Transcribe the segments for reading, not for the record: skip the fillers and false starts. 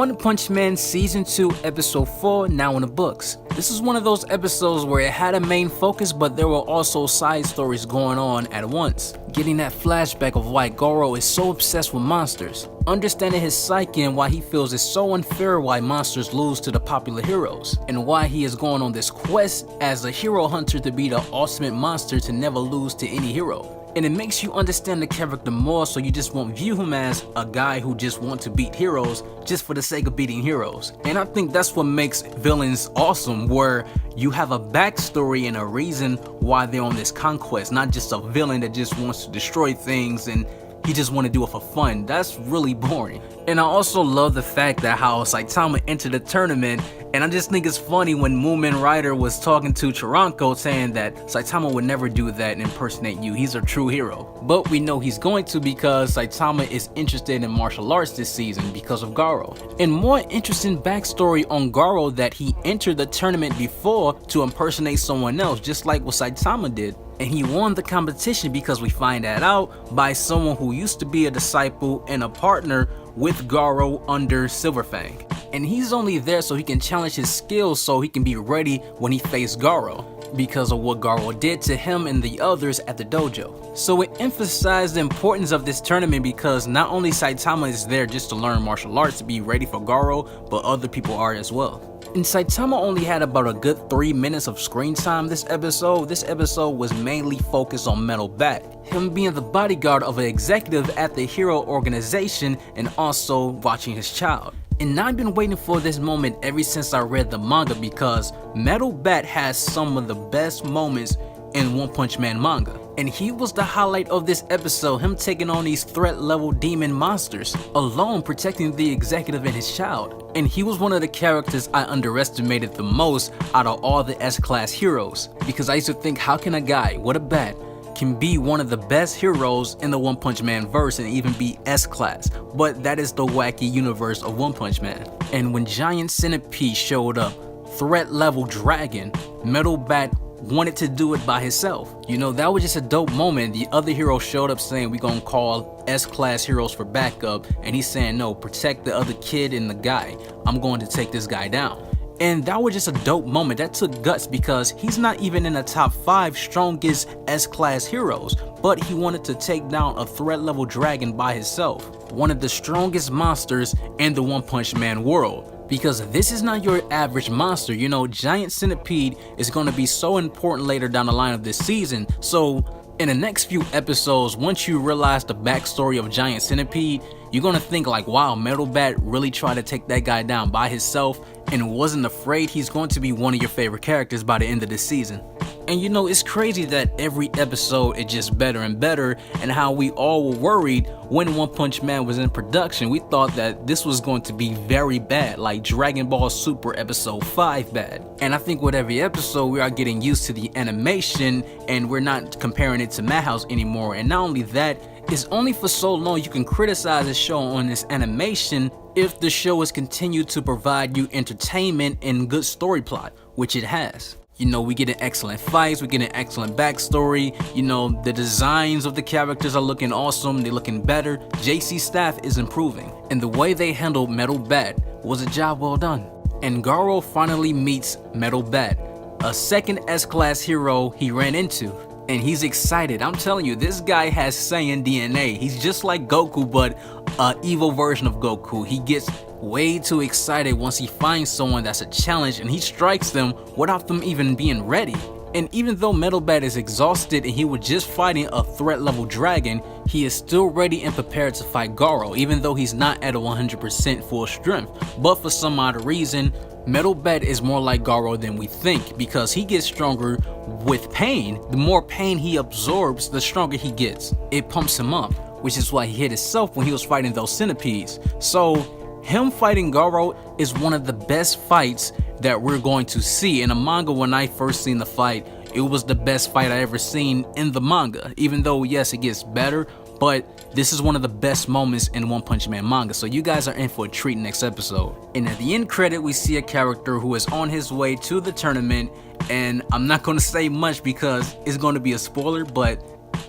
One Punch Man Season 2 Episode 4 now in the books. This is one of those episodes where it had a main focus, but there were also side stories going on at once. Getting that flashback of why Garou is so obsessed with monsters. Understanding his psyche and why he feels it's so unfair why monsters lose to the popular heroes. And why he is going on this quest as a hero hunter to be the ultimate monster to never lose to any hero. And it makes you understand the character more, so you just won't view him as a guy who just wants to beat heroes just for the sake of beating heroes. And I think that's what makes villains awesome, where you have a backstory and a reason why they're on this conquest, not just a villain that just wants to destroy things and he just want to do it for fun. That's really boring. And I also love the fact that how Saitama entered the tournament, and I just think it's funny when Moomin Rider was talking to Chiranko saying that Saitama would never do that and impersonate you, he's a true hero. But we know he's going to because Saitama is interested in martial arts this season because of Garou. And more interesting backstory on Garou that he entered the tournament before to impersonate someone else, just like what Saitama did. And he won the competition because we find that out by someone who used to be a disciple and a partner with Garou under Silverfang. And he's only there so he can challenge his skills so he can be ready when he faces Garou, because of what Garou did to him and the others at the dojo. So it emphasized the importance of this tournament because not only Saitama is there just to learn martial arts to be ready for Garou, but other people are as well. And Saitama only had about a good 3 minutes of screen time this episode. This episode was mainly focused on Metal Bat, him being the bodyguard of an executive at the hero organization and also watching his child. And I've been waiting for this moment ever since I read the manga because Metal Bat has some of the best moments in One Punch Man manga. And he was the highlight of this episode, him taking on these threat level demon monsters, alone protecting the executive and his child. And he was one of the characters I underestimated the most out of all the S-class heroes, because I used to think, how can a guy with a bat can be one of the best heroes in the One Punch Man verse and even be S-class? But that is the wacky universe of One Punch Man. And when Giant Centipede showed up, threat level dragon, Metal Bat wanted to do it by himself. You know, that was just a dope moment. The other hero showed up saying we gonna call S-class heroes for backup, and he's saying no, protect the other kid and the guy. I'm going to take this guy down. And that was just a dope moment. That took guts because he's not even in the top 5 strongest S-class heroes, but he wanted to take down a threat level dragon by himself, one of the strongest monsters in the One Punch Man world. Because this is not your average monster. You know, Giant Centipede is going to be so important later down the line of this season. So in the next few episodes, once you realize the backstory of Giant Centipede, you're going to think like, wow, Metal Bat really tried to take that guy down by himself and wasn't afraid. He's going to be one of your favorite characters by the end of this season. And you know, it's crazy that every episode is just better and better, and how we all were worried when One Punch Man was in production. We thought that this was going to be very bad, like Dragon Ball Super Episode 5 bad. And I think with every episode we are getting used to the animation and we're not comparing it to Madhouse anymore. And not only that, it's only for so long you can criticize a show on this animation if the show has continued to provide you entertainment and good story plot, which it has. You know, we get an excellent fights, we get an excellent backstory, you know, the designs of the characters are looking awesome, they're looking better, JC's staff is improving, and the way they handled Metal Bat was a job well done. And Garou finally meets Metal Bat, a second S-class hero he ran into, and he's excited. I'm telling you, this guy has Saiyan DNA. He's just like Goku, but an evil version of Goku. He gets way too excited once he finds someone that's a challenge and he strikes them without them even being ready. And even though Metal Bat is exhausted and he was just fighting a threat level dragon, he is still ready and prepared to fight Garou, even though he's not at a 100% full strength. But for some odd reason, Metal Bat is more like Garou than we think, because he gets stronger with pain. The more pain he absorbs, the stronger he gets. It pumps him up, which is why he hit himself when he was fighting those centipedes. So him fighting Garou is one of the best fights that we're going to see. In a manga, when I first seen the fight, it was the best fight I ever seen in the manga. Even though, yes, it gets better, but this is one of the best moments in One Punch Man manga. So you guys are in for a treat next episode. And at the end credit, we see a character who is on his way to the tournament. And I'm not going to say much because it's going to be a spoiler, but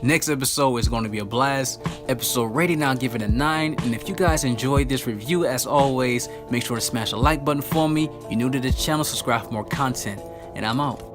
Next episode is going to be a blast. Episode rating, I'll give it a 9. And if you guys enjoyed this review, as always, make sure to smash a like button for me. If you're new to the channel, subscribe for more content. And I'm out.